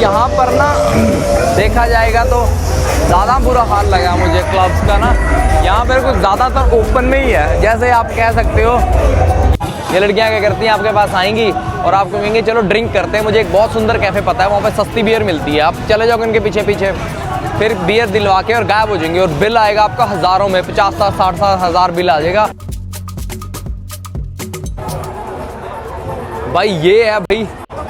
यहाँ पर ना देखा जाएगा तो ज़्यादा बुरा हाल लगा मुझे क्लब्स का ना। यहाँ पर कुछ ज़्यादातर ओपन में ही है, जैसे आप कह सकते हो ये लड़कियाँ क्या करती हैं, आपके पास आएंगी और आपको कहेंगे चलो ड्रिंक करते हैं। मुझे एक बहुत सुंदर कैफ़े पता है, वहाँ पर सस्ती बियर मिलती है, आप चले जाओगे उनके पीछे पीछे, फिर बियर दिलवा के और गायब हो जाएंगे और बिल आएगा आपका हज़ारों में, 50-60 हज़ार बिल आ जाएगा। भाई ये है भाई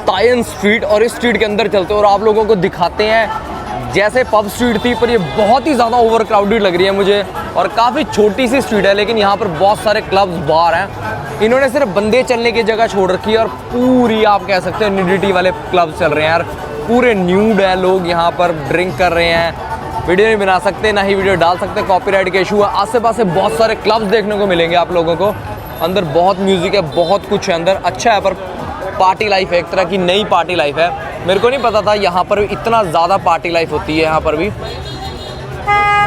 तायन स्ट्रीट, और इस स्ट्रीट के अंदर चलते हैं और आप लोगों को दिखाते हैं जैसे पब स्ट्रीट थी, पर ये बहुत ही ज़्यादा ओवर क्राउडेड लग रही है मुझे। और काफ़ी छोटी सी स्ट्रीट है, लेकिन यहाँ पर बहुत सारे क्लब्स बार हैं। इन्होंने सिर्फ बंदे चलने की जगह छोड़ रखी है और पूरी आप कह सकते हो न्यूडिटी वाले क्लब्स चल रहे हैं यार। पूरे न्यूड है, लोग यहाँ पर ड्रिंक कर रहे हैं। वीडियो नहीं बना सकते, ना ही वीडियो डाल सकते, कॉपीराइट के इशू है। आस पास बहुत सारे क्लब्स देखने को मिलेंगे आप लोगों को। अंदर बहुत म्यूज़िक है, बहुत कुछ है अंदर, अच्छा है। पर पार्टी लाइफ है, एक तरह की नई पार्टी लाइफ है। मेरे को नहीं पता था यहाँ पर इतना ज़्यादा पार्टी लाइफ होती है। यहाँ पर भी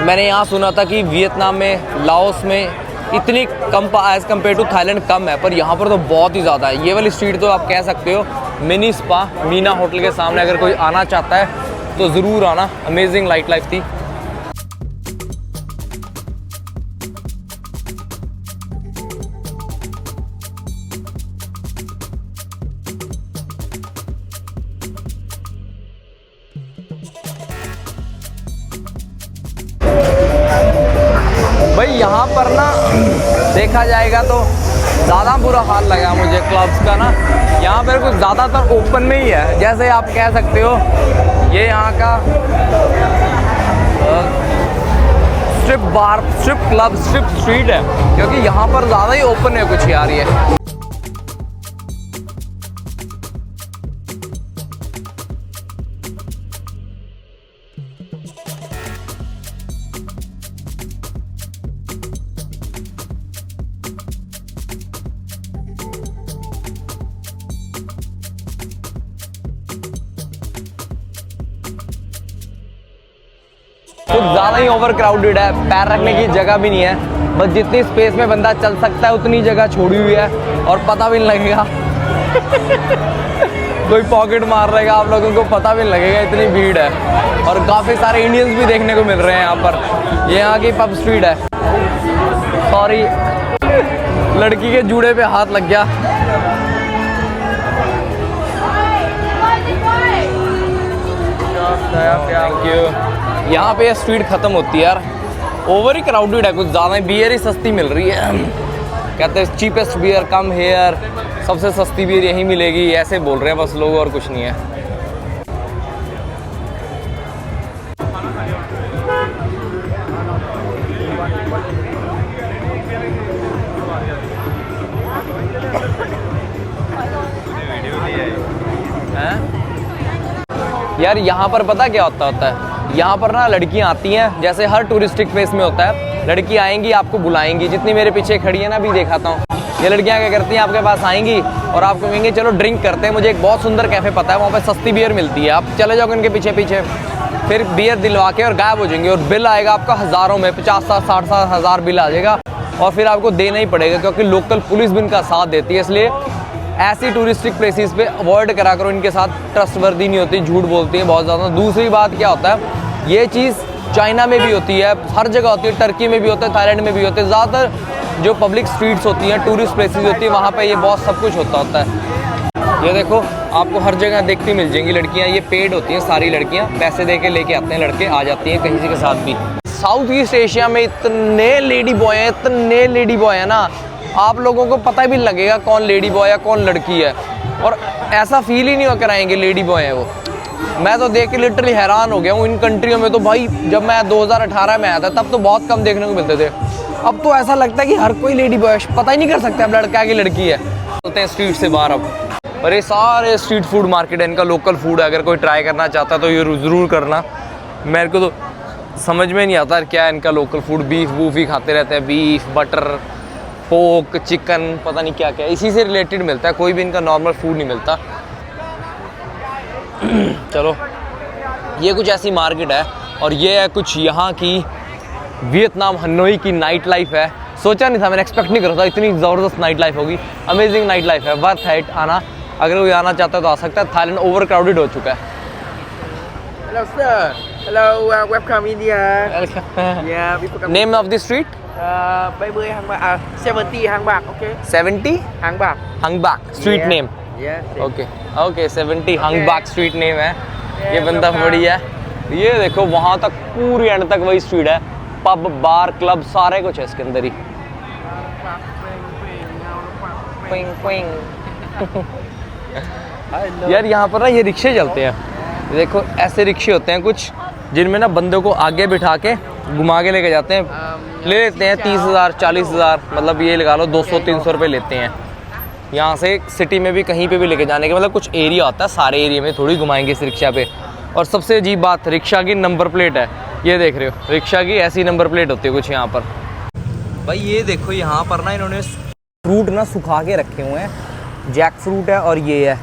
मैंने यहाँ सुना था कि वियतनाम में, लाओस में इतनी कम एज़ कम्पेयर टू थाईलैंड कम है, पर यहाँ पर तो बहुत ही ज़्यादा है। ये वाली स्ट्रीट तो आप कह सकते हो मिनी स्पा, मीना होटल के सामने। अगर कोई आना चाहता है तो ज़रूर आना, अमेजिंग नाइट लाइफ थी। भाई यहाँ पर ना देखा जाएगा तो ज़्यादा बुरा हाल लगा मुझे क्लब्स का ना। यहाँ पर कुछ ज़्यादातर ओपन में ही है, जैसे आप कह सकते हो ये यहाँ का स्ट्रिप बार, स्ट्रिप क्लब, स्ट्रिप स्ट्रीट है, क्योंकि यहाँ पर ज़्यादा ही ओपन है कुछ यार ये। कुछ ज़्यादा ही ओवर क्राउडेड है, पैर रखने की जगह भी नहीं है। बस जितनी स्पेस में बंदा चल सकता है उतनी जगह छोड़ी हुई है, और पता भी नहीं लगेगा कोई पॉकेट मार रहेगा, आप लोगों को पता भी नहीं लगेगा, इतनी भीड़ है। और काफ़ी सारे इंडियंस भी देखने को मिल रहे हैं यहाँ पर। ये यहाँ की पब स्ट्रीट है। सॉरी, लड़की के जूड़े पे हाथ लग गया। Thank you. यहाँ पे स्ट्रीट ख़त्म होती है यार, ओवर ही क्राउडेड है, कुछ ज़्यादा। बियर ही सस्ती मिल रही है, कहते हैं चीपेस्ट बियर कम हेयर, सबसे सस्ती बियर यहीं मिलेगी, ऐसे बोल रहे हैं बस लोग, और कुछ नहीं है। यार यहाँ पर पता क्या होता है, यहाँ पर ना लड़कियाँ आती हैं, जैसे हर टूरिस्टिक प्लेस में होता है, लड़की आएंगी आपको बुलाएंगी। जितनी मेरे पीछे खड़ी है ना, अभी दिखाता हूँ, ये लड़कियाँ क्या करती हैं, आपके पास आएंगी और आपको कहेंगे चलो ड्रिंक करते हैं। मुझे एक बहुत सुंदर कैफ़े पता है, वहाँ पर सस्ती बियर मिलती है, आप चले जाओगे उनके पीछे पीछे, फिर बियर दिलवा के और गायब हो जाएंगे और बिल आएगा आपका हज़ारों में, 50-60 हज़ार बिल आ जाएगा। और फिर आपको देना ही पड़ेगा, क्योंकि लोकल पुलिस भी इनका साथ देती है। इसलिए ऐसी टूरिस्टिक प्लेसेस पे अवॉइड करा करो, इनके साथ ट्रस्टवर्दी नहीं होती, झूठ बोलती है बहुत ज़्यादा। दूसरी बात क्या होता है, ये चीज़ चाइना में भी होती है, हर जगह होती है, टर्की में भी होता है, थाईलैंड में भी होते हैं। ज़्यादातर जो पब्लिक स्ट्रीट्स होती हैं, टूरिस्ट प्लेसेस होती है, वहाँ पे ये बहुत सब कुछ होता है। ये देखो, आपको हर जगह देखती मिल जाएंगी लड़कियाँ, ये पेड होती हैं सारी लड़कियाँ, पैसे दे के लेके आते हैं लड़के, आ जाती हैं कहीं के साथ भी। साउथ ईस्ट एशिया में इतने लेडी बॉय हैं, इतने लेडी बॉय हैं ना, आप लोगों को पता भी लगेगा कौन लेडी बॉय है कौन लड़की है, और ऐसा फील ही नहीं हो कराएंगे लेडी बॉय है वो। मैं तो देख के लिटरली हैरान हो गया हूँ। इन कंट्रियों में तो भाई, जब मैं 2018 में आया था तब तो बहुत कम देखने को मिलते थे, अब तो ऐसा लगता है कि हर कोई लेडी बॉय, पता ही नहीं कर सकते अब लड़का है कि लड़की है। चलते हैं स्ट्रीट से बाहर अब, और ये सारे स्ट्रीट फूड मार्केट है, इनका लोकल फूड है। अगर कोई ट्राई करना चाहता है तो ये ज़रूर करना। मेरे को तो समझ में नहीं आता क्या है इनका लोकल फूड, बीफ वूफ ही खाते रहते हैं, बीफ, बटर, पोक, चिकन, पता नहीं क्या क्या, इसी से रिलेटेड मिलता है, कोई भी इनका नॉर्मल फूड नहीं मिलता। चलो, ये कुछ ऐसी मार्केट है, और ये है कुछ यहाँ की वियतनाम हनोई की नाइट लाइफ है। सोचा नहीं था, मैंने एक्सपेक्ट नहीं करा था इतनी ज़बरदस्त नाइट लाइफ होगी। अमेजिंग नाइट लाइफ है, वर्थ है आना। अगर कोई आना चाहता है तो आ सकता है। थाईलैंड ओवर क्राउडेड हो चुका है। Hello, sir. Hello, welcome India. Yeah, we forgot. Name of the street? 70 Hàng Bạc. 70 Hàng Bạc, okay? 70 Hàng Bạc. Hang Bak street Yeah. name. Yeah. same. Okay okay 70 hung Bagh street name है। ये Yeah, बंदा welcome. बढ़िया है। ये देखो वहाँ तक पूरी एंड तक वही स्ट्रीट है, पब बार क्लब सारे कुछ है इसके अंदर ही। Qing Qing. यार यहाँ पर ना ये रिक्शे चलते हैं, ये देखो ऐसे रिक्शे होते हैं कुछ जिनमें ना बंदों को आगे बिठा के घुमा के लेके जाते हैं, ले लेते हैं 30,000 40,000, मतलब ये लगा लो 200-300 रुपये लेते हैं। यहाँ से सिटी में भी कहीं पे भी लेके जाने के, मतलब कुछ एरिया होता है, सारे एरिया में थोड़ी घुमाएंगे इस रिक्शा पे। और सबसे अजीब बात, रिक्शा की नंबर प्लेट है, ये देख रहे हो, रिक्शा की ऐसी नंबर प्लेट होती है कुछ यहाँ पर। भाई ये देखो यहाँ पर ना इन्होंने फ्रूट ना सुखा के रखे हुए हैं, जैक फ्रूट है और ये है,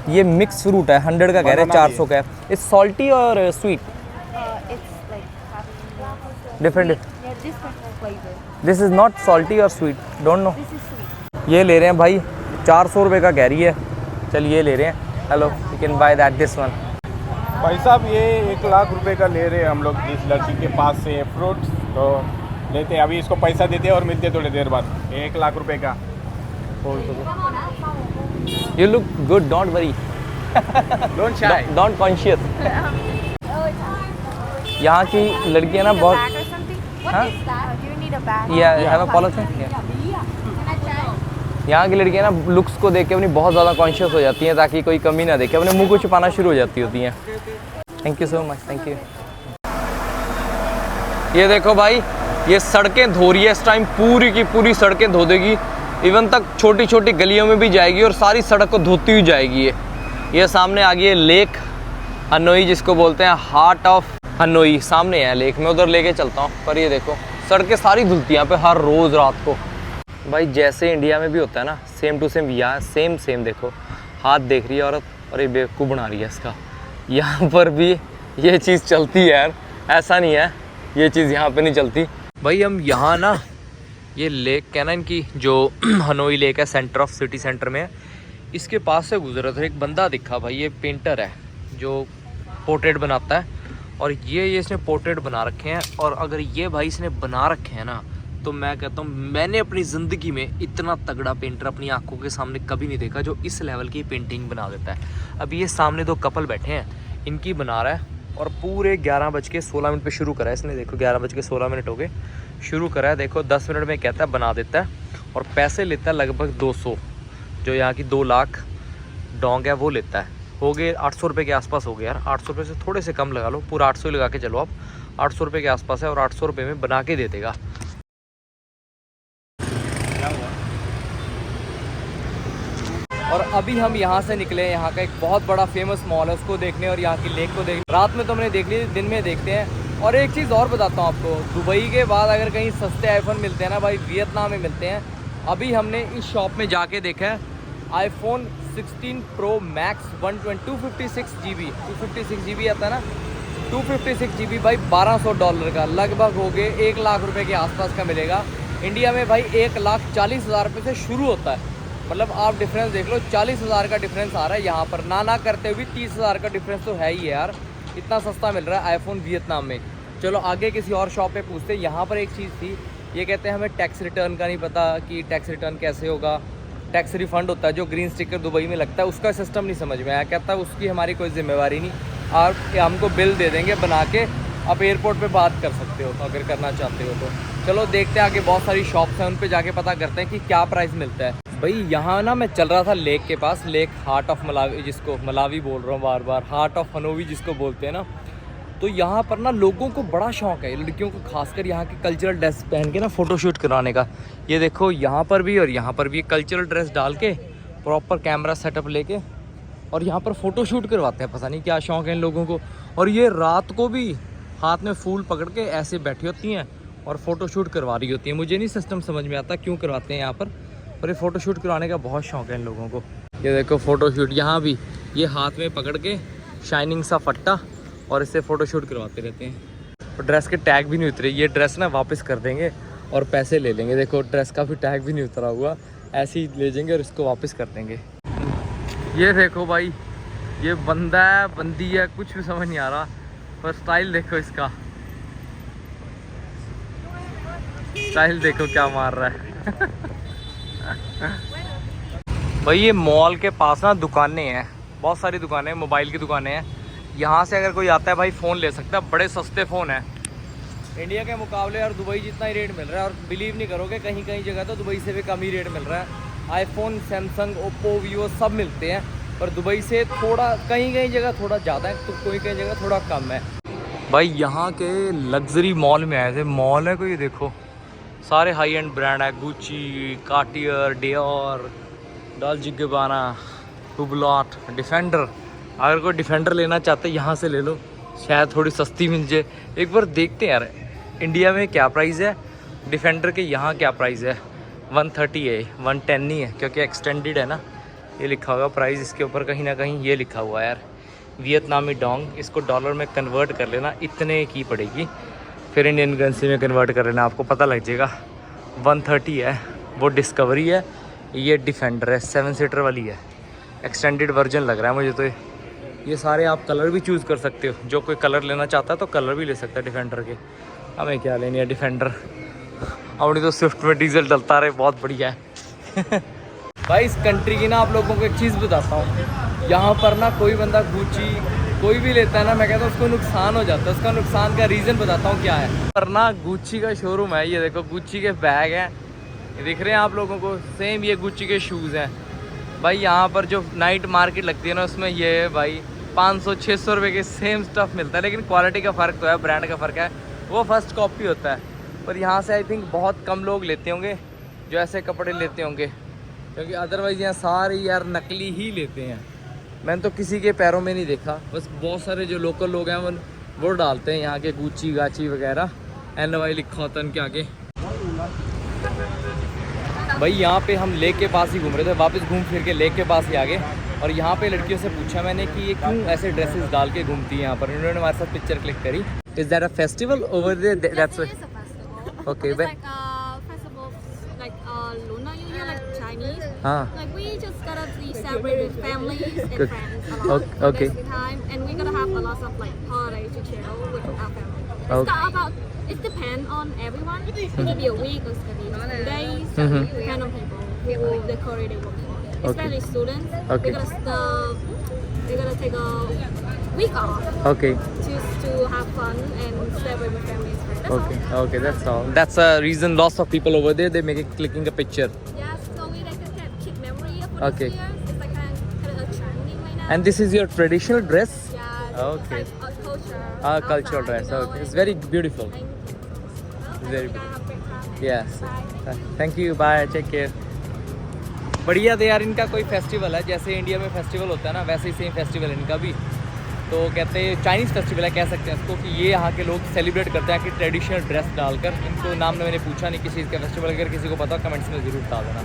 ये मिक्स फ्रूट है, 100 का कह रहे हैं, 400 का है। इट्स सॉल्टी और sweet? It's like having different. yeah, different flavor. This is not salty और sweet, don't know. This is sweet. ये ले रहे हैं भाई, 400 रुपये का कह रही है। चल ये ले रहे हैं। Hello, you can by that this one. भाई साहब ये 1 लाख रुपए का ले रहे हैं हम लोग जिस लड़की के पास से फ्रूट्स, तो लेते हैं अभी, इसको पैसा देते हैं और मिलते हैं थोड़ी देर बाद। 1 लाख रुपए का। You look good, don't worry, don't shy. Don't conscious. यहाँ की लड़कियाँ ना Need a बहुत, bag or something? What Huh? is that? Do you need a bag? या have a polythene. Can I try? यहाँ की लड़कियाँ ना लुक्स को देख के अपनी बहुत ज़्यादा कॉन्शियस हो जाती हैं, ताकि कोई कमी ना देखे, अपने मुंह को छुपाना शुरू हो जाती होती हैं। Thank you so much, thank you. ये देखो भाई, ये सड़कें धो रही है इस टाइम, पूरी की पूरी सड़कें धो देगी, इवन तक छोटी छोटी गलियों में भी जाएगी और सारी सड़क को धोती हुई जाएगी। ये सामने आ गई है लेक हनोई, जिसको बोलते हैं हार्ट ऑफ हनोई, सामने है लेक, मैं उधर लेके चलता हूँ। पर ये देखो सड़कें सारी धुलती हैं यहाँ पे हर रोज़ रात को। भाई जैसे इंडिया में भी होता है ना, सेम टू सेम यहाँ सेम देखो, हाथ देख रही है औरत और ये बेवकूफ़ बना रही है इसका। यहाँ पर भी ये चीज़ चलती है यार, ऐसा नहीं है ये चीज़ यहाँ पे नहीं चलती। भाई हम यहाँ ना, ये लेक क्या ना इनकी जो हनोई लेक है, सेंटर ऑफ सिटी सेंटर में है, इसके पास से गुजरा था, एक बंदा दिखा भाई, ये पेंटर है जो पोर्ट्रेट बनाता है, और ये इसने पोर्ट्रेट बना रखे हैं। और अगर ये भाई इसने बना रखे हैं ना, तो मैं कहता हूँ मैंने अपनी ज़िंदगी में इतना तगड़ा पेंटर अपनी आंखों के सामने कभी नहीं देखा जो इस लेवल की पेंटिंग बना देता है। अभी ये सामने 2 कपल बैठे हैं, इनकी बना रहा है, और पूरे 11:16 पे शुरू करा है इसने। देखो 11:16 हो गए, शुरू करा है, देखो 10 मिनट में कहता है बना देता है, और पैसे लेता है लगभग 200, जो यहाँ की 2 लाख डोंग है वो लेता है। हो गए 800 रुपये के आसपास हो गया यार, 800 रुपये से थोड़े से कम लगा लो, पूरा 800 ही लगा के चलो आप, 800 रुपये के आसपास है, और 800 रुपये में बना के दे देगा। और अभी हम यहाँ से निकले, यहाँ का एक बहुत बड़ा फेमस मॉल है उसको देखने और यहाँ की लेक को देखने। रात में तो हमने देख ली, दिन में देखते हैं। और एक चीज़ और बताता हूँ आपको, दुबई के बाद अगर कहीं सस्ते आईफोन मिलते हैं ना भाई, वियतनाम में मिलते हैं। अभी हमने इस शॉप में जाके देखा है, आईफोन 16 प्रो मैक्स 256 GB आता है ना, 256 GB भाई $1200 का, लगभग हो गए 1 लाख रुपए के आसपास का मिलेगा। इंडिया में भाई 1,40,000 रुपये से शुरू होता है, मतलब आप डिफरेंस देख लो, 40,000 का डिफरेंस आ रहा है यहाँ पर, ना करते हुए 30,000 का डिफरेंस तो है ही है यार, इतना सस्ता मिल रहा है आईफोन वियतनाम में। चलो आगे किसी और शॉप पे पूछते हैं। यहाँ पर एक चीज़ थी, ये कहते हैं हमें टैक्स रिटर्न का नहीं पता कि टैक्स रिटर्न कैसे होगा, टैक्स रिफंड होता है जो ग्रीन स्टिकर दुबई में लगता है, उसका सिस्टम नहीं समझ में आया। कहता है उसकी हमारी कोई जिम्मेवारी नहीं, आप हमको बिल दे देंगे बना के, आप एयरपोर्ट पे बात कर सकते हो तो अगर करना चाहते हो तो। चलो देखते हैं आगे, बहुत सारी शॉप्स हैं उन पे जाके पता करते हैं कि क्या प्राइस मिलता है। भाई यहाँ ना मैं चल रहा था लेक के पास, लेक हार्ट ऑफ मलावी, जिसको मलावी बोल रहा हूँ बार बार, हार्ट ऑफ हनोई जिसको बोलते हैं ना, तो यहाँ पर ना लोगों को बड़ा शौक है, लड़कियों को खासकर यहाँ की कल्चरल ड्रेस पहन के ना फ़ोटोशूट कराने का। ये देखो यहाँ पर भी और यहाँ पर भी कल्चरल ड्रेस डाल के प्रॉपर कैमरा सेटअप लेके और यहाँ पर फ़ोटोशूट करवाते हैं, पता नहीं क्या शौक है इन लोगों को। और ये रात को भी हाथ में फूल पकड़ के ऐसे बैठी होती हैं और फ़ोटोशूट करवा रही होती हैं। मुझे नहीं सिस्टम समझ में आता क्यों करवाते हैं यहाँ पर ये फ़ोटोशूट कराने का बहुत शौक है इन लोगों को। ये देखो फ़ोटोशूट, यहाँ भी ये हाथ में पकड़ के शाइनिंग सा फट्टा और इससे फ़ोटोशूट करवाते रहते हैं। और ड्रेस के टैग भी नहीं उतरे, ये ड्रेस ना वापस कर देंगे और पैसे ले लेंगे। देखो ड्रेस का भी टैग भी नहीं उतरा हुआ, ऐसे ही ले जाएंगे और इसको वापस कर देंगे। ये देखो भाई, ये बंदा है बंदी है कुछ भी समझ नहीं आ रहा। पर स्टाइल देखो इसका, स्टाइल देखो क्या मार रहा है। भाई ये मॉल के पास ना दुकानें हैं, बहुत सारी दुकानें, मोबाइल की दुकानें हैं। यहाँ से अगर कोई आता है भाई फ़ोन ले सकता है, बड़े सस्ते फ़ोन हैं इंडिया के मुकाबले, और दुबई जितना ही रेट मिल रहा है। और बिलीव नहीं करोगे, कहीं कहीं जगह तो दुबई से भी कम ही रेट मिल रहा है। आईफोन, सैमसंग, ओप्पो, वीवो सब मिलते हैं, पर दुबई से थोड़ा कहीं कहीं जगह थोड़ा ज़्यादा है, तो कोई कहीं जगह थोड़ा कम है। भाई यहाँ के लग्जरी मॉल में आए थे, मॉल है कोई, देखो सारे हाई एंड ब्रांड है, Gucci, Cartier, Dior, Dolce गैब्बाना, हुबलॉट, defender. अगर कोई डिफेंडर लेना चाहते हैं यहाँ से ले लो, शायद थोड़ी सस्ती मिल जाए। एक बार देखते हैं यार इंडिया में क्या प्राइस है डिफेंडर के, यहाँ क्या प्राइस है। 130 है, 110 नहीं है क्योंकि एक्सटेंडेड है ना, ये लिखा होगा प्राइस इसके ऊपर कहीं ना कहीं, ये लिखा हुआ है यार वियतनामी डोंग। इसको डॉलर में कन्वर्ट कर लेना, इतने की पड़ेगी, फिर इंडियन करेंसी में कन्वर्ट कर लेना, आपको पता लग जाएगा। 130 है, वो डिस्कवरी है, ये डिफेंडर है, 7 सीटर वाली है, एक्सटेंडेड वर्जन लग रहा है मुझे तो। ये सारे आप कलर भी चूज़ कर सकते हो, जो कोई कलर लेना चाहता है तो कलर भी ले सकता है डिफेंडर के। हमें क्या लेनी है डिफेंडर, अपनी तो स्विफ्ट में डीजल डलता रहे, बहुत बढ़िया है। भाई इस कंट्री की ना आप लोगों को एक चीज़ बताता हूँ, यहाँ पर ना कोई बंदा गुची कोई भी लेता है ना, मैं कहता हूँ उसको नुकसान हो जाता है। उसका नुकसान का रीज़न बताता हूँ क्या है। पर ना गुची का शोरूम है, ये देखो गुची के बैग हैं, ये दिख रहे हैं आप लोगों को, सेम ये गुची के शूज़ हैं। भाई यहाँ पर जो नाइट मार्केट लगती है ना, उसमें ये है भाई 500-600 रुपये के सेम स्टफ़ मिलता है, लेकिन क्वालिटी का फ़र्क तो है, ब्रांड का फ़र्क है, वो फर्स्ट कॉपी होता है। पर यहाँ से आई थिंक बहुत कम लोग लेते होंगे जो ऐसे कपड़े लेते होंगे, क्योंकि अदरवाइज़ यहाँ सारे यार नकली ही लेते हैं। मैंने तो किसी के पैरों में नहीं देखा, बस बहुत सारे जो लोकल लोग हैं वो डालते हैं यहाँ के गुची गाची वगैरह, NY लिखा होता है उनके आगे। भाई यहाँ पे हम लेक के पास ही घूम रहे थे, वापस घूम फिर के लेक के पास ही आ गए। और यहाँ पे लड़कियों से पूछा मैंने कि ये क्यों ऐसे ड्रेसेस डाल के घूमती है यहाँ पर, उन्होंने हमारे साथ पिक्चर क्लिक करी। Is that a festival over there? That's It is a festival. Okay, It's but- like a festival, like Lunar New Year, like Chinese. हाँ, Like we just gotta be celebrate with families and Good. friends a lot. Okay. That's the time, and we're gonna have a lot of like parties to chill with our family. It's Okay. not about. It depends on everyone. It could be a week or it could be 2 days. Mhm. Depend on people who will decorate their work for. Especially students. Okay. We're gonna take a week off okay, just to have fun and celebrate with family and friends. That's okay, all. okay, that's all. That's a reason lots of people over there, they make it clicking a picture. Yes, so we like to keep memory for Okay. this year. It's like kind of a trending right now. And this is your traditional dress? Yeah, Okay. it's like a culture. Cultural outside, dress, you know, okay. It's and- very beautiful. Thank you. Well, Very we gotta have a great time. Yes. Bye. Thank you, bye, take care. बढ़िया थे यार, इनका कोई festival है, जैसे India में festival होता है ना, वैसे ही सेम फेस्टिवल है इनका भी। तो कहते हैं चाइनीज़ फेस्टिवल है, कह सकते हैं इसको, कि ये यहाँ के लोग सेलिब्रेट करते हैं कि ट्रेडिशनल ड्रेस डालकर। इनको नाम मैंने पूछा नहीं किसी चीज़ का फेस्टिवल, अगर किसी को पता कमेंट्स में ज़रूर बता देना।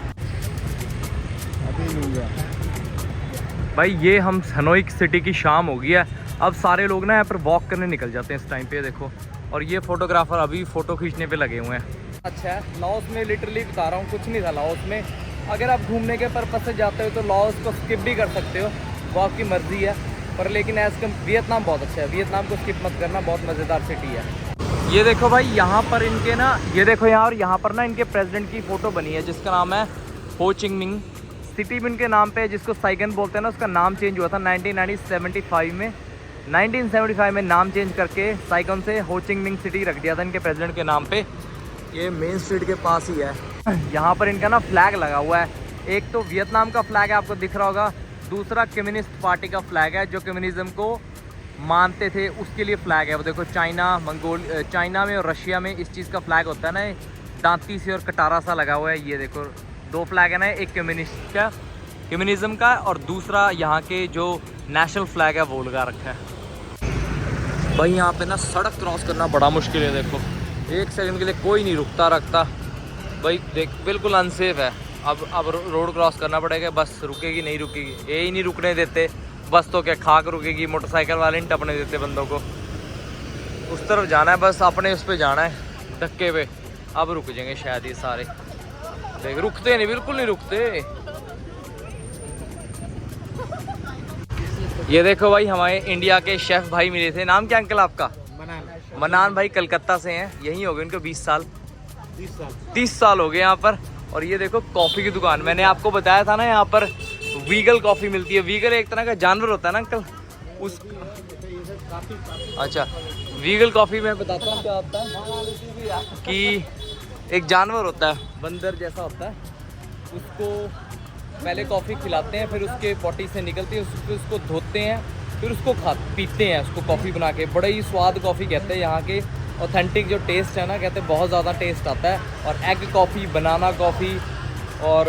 भाई ये हम हनोई सिटी की शाम हो गई है, अब सारे लोग ना यहाँ पर वॉक करने निकल जाते हैं इस टाइम पे, देखो। और ये फोटोग्राफर अभी फ़ोटो खींचने पे लगे हुए हैं। अच्छा है, लाओस में लिटरली बता रहा हूँ कुछ नहीं था लाओस में। अगर आप घूमने के पर्पस से जाते हो तो लाओस को स्किप भी कर सकते हो, वो आपकी मर्ज़ी है। पर लेकिन एज़ कम वियतनाम बहुत अच्छा है, वियतनाम को स्किप मत करना, बहुत मज़ेदार सिटी है। ये देखो भाई यहाँ पर इनके ना, ये देखो यहाँ, और यहाँ पर ना इनके प्रेसिडेंट की फ़ोटो बनी है जिसका नाम है हो चिंग मिंग। सिटी में इनके नाम पे, जिसको साइगन बोलते हैं ना, उसका नाम चेंज हुआ था 1975 में। 1975 में नाम चेंज करके साइगन से हो चिंग मिंग सिटी रख दिया था इनके प्रेसिडेंट के नाम पे। ये मेन स्ट्रीट के पास ही है। यहाँ पर इनका ना फ्लैग लगा हुआ है, एक तो वियतनाम का फ्लैग है आपको दिख रहा होगा, दूसरा कम्युनिस्ट पार्टी का फ्लैग है जो कम्युनिज्म को मानते थे, उसके लिए फ्लैग है। वो देखो चाइना में और रशिया में इस चीज़ का फ्लैग होता है ना, दांती से और कटारा सा लगा हुआ है। ये देखो दो फ्लैग है ना, एक कम्युनिस्ट का, कम्युनिज्म का, और दूसरा यहाँ के जो नेशनल फ्लैग है वो लगा रखा है। भाई यहाँ पे ना सड़क क्रॉस करना बड़ा मुश्किल है, देखो एक सेकंड के लिए कोई नहीं रुकता रखता। भाई देख बिल्कुल अनसेफ है। अब रोड क्रॉस करना पड़ेगा, बस रुकेगी नहीं रुकेगी, ये ही नहीं रुकने देते। बस तो क्या खाक रुकेगी, मोटरसाइकिल वाले नहीं टपने देते बंदों को। उस तरफ जाना है, बस अपने उस पर जाना है धक्के पे। अब रुक जाएंगे शायद ये सारे, देख रुकते नहीं, बिल्कुल नहीं रुकते। ये देखो भाई, हमारे इंडिया के शेफ भाई मिले थे। नाम क्या अंकल आपका? मनान भाई, कलकत्ता से हैं। यहीं हो गए इनको 20 साल 30 साल हो गए यहाँ पर। और ये देखो कॉफ़ी की दुकान, मैंने आपको बताया था ना यहाँ पर वीगल कॉफ़ी मिलती है। वीगल एक तरह का जानवर होता है ना अंकल, उस अच्छा वीगल कॉफ़ी में बताता हूँ क्या होता है कि एक जानवर होता है, बंदर जैसा होता है, उसको पहले कॉफ़ी खिलाते हैं, फिर उसके पॉटी से निकलती है, उसको धोते हैं, फिर उसको पीते हैं, उसको कॉफ़ी बना के। बड़ा ही स्वाद कॉफ़ी कहते हैं यहाँ के, ऑथेंटिक जो टेस्ट है ना, कहते हैं बहुत ज़्यादा टेस्ट आता है। और एग कॉफ़ी, बनाना कॉफ़ी और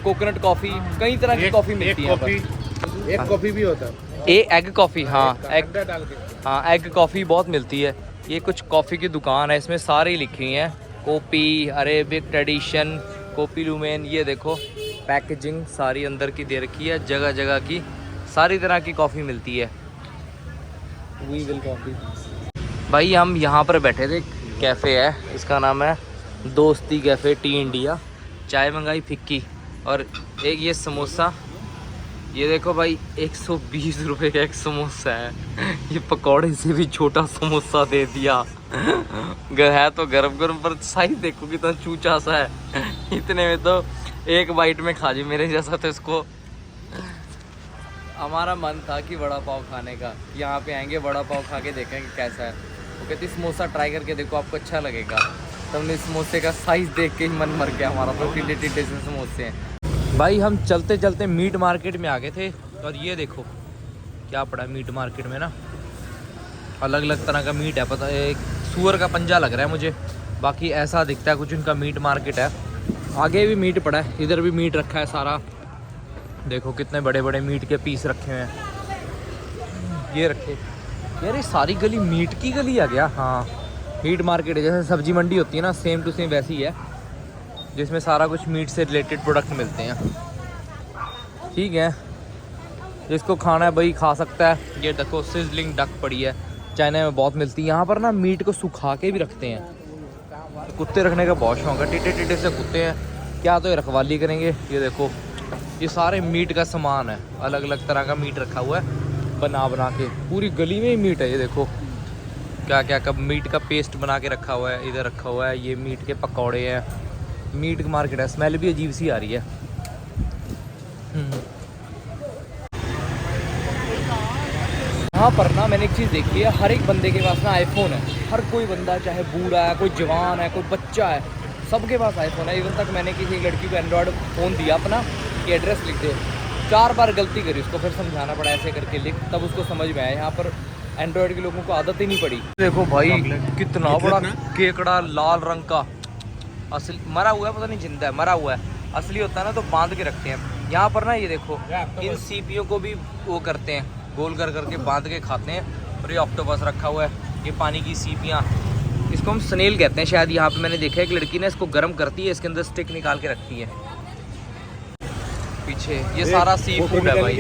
कोकोनट कॉफ़ी, कई तरह की कॉफ़ी मिलती है। एक कॉफ़ी भी होता है, एग कॉफ़ी, हाँ एग, हाँ एग कॉफ़ी बहुत मिलती है। ये कुछ कॉफ़ी की दुकान है, इसमें सारी लिखी हुई हैं, copy, Arabic tradition, copy lumen. ये देखो पैकेजिंग सारी अंदर की दे रखी है, जगह जगह की सारी तरह की कॉफ़ी मिलती है। Wiggle coffee. भाई हम यहाँ पर बैठे थे, कैफ़े है, इसका नाम है दोस्ती कैफ़े टी इंडिया। चाय मंगाई फिक्की और एक ये समोसा। ये देखो भाई 120 रुपये का एक समोसा है। ये पकौड़े से भी छोटा समोसा दे दिया। है तो गरम गरम, पर साइज देखो कितना चूचा सा है। इतने में तो एक बाइट में खा जी मेरे जैसा। तो इसको हमारा मन था कि वड़ा पाव खाने का, यहाँ पे आएंगे वड़ा पाव खा के देखेंगे कैसा है। वो कहती समोसा ट्राई करके देखो, आपको अच्छा लगेगा। तो हमने समोसे का साइज़ देख के ही मन मर गया हमारा। तो टिड्डे टिड्डे से समोसे हैं भाई। हम चलते चलते मीट मार्केट में आ गए थे, और ये देखो क्या पड़ा है मीट मार्केट में ना, अलग अलग तरह का मीट है। पता है, एक सूअर का पंजा लग रहा है मुझे, बाकी ऐसा दिखता है कुछ इनका मीट मार्केट है। आगे भी मीट पड़ा है, इधर भी मीट रखा है सारा। देखो कितने बड़े बड़े मीट के पीस रखे हुए हैं, ये रखे। यार ये सारी गली मीट की गली आ गया। हाँ मीट मार्केट है, जैसे सब्जी मंडी होती है ना, सेम टू सेम वैसी है, जिसमें सारा कुछ मीट से रिलेटेड प्रोडक्ट मिलते हैं। ठीक है, जिसको खाना है भाई खा सकता है। ये देखो सिजलिंग डक पड़ी है, चाइना में बहुत मिलती है। यहाँ पर ना मीट को सुखा के भी रखते हैं। तो कुत्ते रखने का बहुत शौक है, टिड्डे टिड्डे से कुत्ते हैं क्या, तो ये रखवाली करेंगे। ये देखो ये सारे मीट का सामान है, अलग अलग तरह का मीट रखा हुआ है बना बना के। पूरी गली में ही मीट है। ये देखो क्या क्या कब मीट का पेस्ट बना के रखा हुआ है, इधर रखा हुआ है। ये मीट के पकौड़े हैं, मीट मार्केट है। स्मेल भी अजीब सी आ रही है। यहाँ पर ना मैंने एक चीज़ देखी है, हर एक बंदे के पास ना आईफोन है। हर कोई बंदा, चाहे बूढ़ा है, कोई जवान है, कोई बच्चा है, सबके पास आईफोन है। इवन तक मैंने किसी एक लड़की को एंड्रॉयड फ़ोन दिया अपना कि एड्रेस लिख दे, 4 बार गलती करी, उसको फिर समझाना पड़ा ऐसे करके लिख, तब उसको समझ में आया। यहाँ पर एंड्रॉयड के लोगों को आदत ही नहीं पड़ी। देखो भाई कितना बड़ा केकड़ा, लाल रंग का, असली मरा हुआ है, पता नहीं जिंदा है, मरा हुआ है। असली होता है ना तो बांध के रखते हैं। यहाँ पर ना ये देखो इन सीपियों को भी वो करते हैं, गोल कर करके बांध के खाते हैं। और ये ऑक्टोपस रखा हुआ है, ये पानी की सीपियाँ, इसको हम स्नेल कहते हैं शायद। यहाँ पे मैंने देखा है एक लड़की ने इसको गर्म करती है, इसके अंदर स्टिक निकाल के रखती है। पीछे ये सारा सी फूड है भाई।